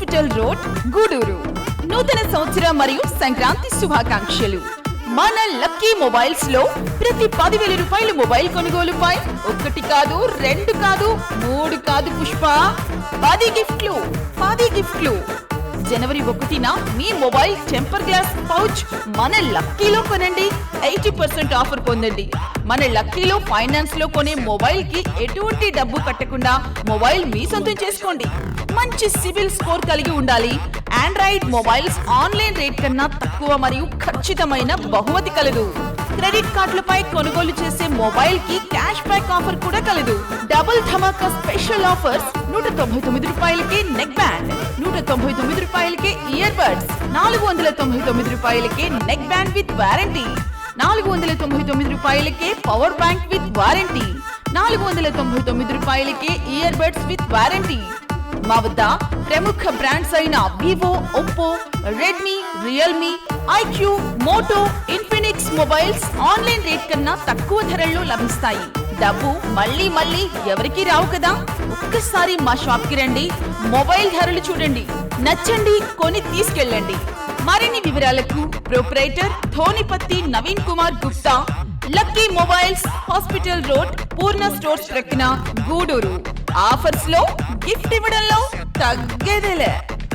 Hospital road, Gudur. నూతన సంవత్సరం మరియు సంక్రాంతి శుభాకాంక్షలు. మన లక్కీ మొబైల్స్ లో ప్రతి 10,000 రూపాయల మొబైల్ కొనుగోలుపై 1 కాదు, 2 కాదు, 3 కాదు పుష్ప 10 గిఫ్ట్లు. జనవరి 1న మీ మొబైల్ టెంపర్ గ్లాస్ పౌచ్ మన లక్కీలో కొనండి, 80% ఆఫర్ పొందండి. మన లక్కీలో ఫైనాన్స్ లో కొనే మొబైల్ కి ఎటువంటి డబ్బు కట్టకుండా మొబైల్ మీ సొంతం చేసుకోండి. మంచి సిబిల్ స్కోర్ కలిగి ఉండాలి. ఆండ్రాయిడ్ మొబైల్స్ ఆన్లైన్ రేట్ కన్నా తక్కువ మరియు ఖచ్చితమైన బహుమతి కలదు. క్రెడిట్ కార్డులపై కొనుగోలు చేసే మొబైల్ కి క్యాష్ బ్యాక్ ఆఫర్ కూడా కలదు. డబుల్ ధమాకా స్పెషల్ ఆఫర్స్ 199 రూపాయలకే నెక్ బ్యాండ్, 199 రూపాయలకే ఇయర్ బడ్స్, 499 రూపాయలకే నెక్ బ్యాండ్ విత్ వారంటీ, 499 రూపాయలకే పవర్ బ్యాంక్ విత్ వారంటీ, 499 రూపాయలకే ఇయర్ బడ్స్ విత్ వారంటీ. మా వద్ద ప్రముఖ బ్రాండ్స్ అయిన Vivo, Oppo, Redmi, Realme, iQOO, Moto, Infinix mobiles online rate కన్నా తక్కువ ధరల్లో లభిస్తాయి. డబ్బు మళ్ళీ ఎవరికి రావు కదా. ఒక్కసారి మా షాప్ కి రండి, మొబైల్ ధరలు చూడండి, నచ్చండి, కొని తీసుకెళ్ళండి. మరిన్ని వివరాలకు proprietor Dhonipatti Naveen Kumar Gupta, Lucky Mobiles, Hospital Road, Purna Stores ప్రక్కన, గూడూరు. ఆఫర్స్ లో గిఫ్ట్ ఇవ్వడంలో తగ్గేదేలే.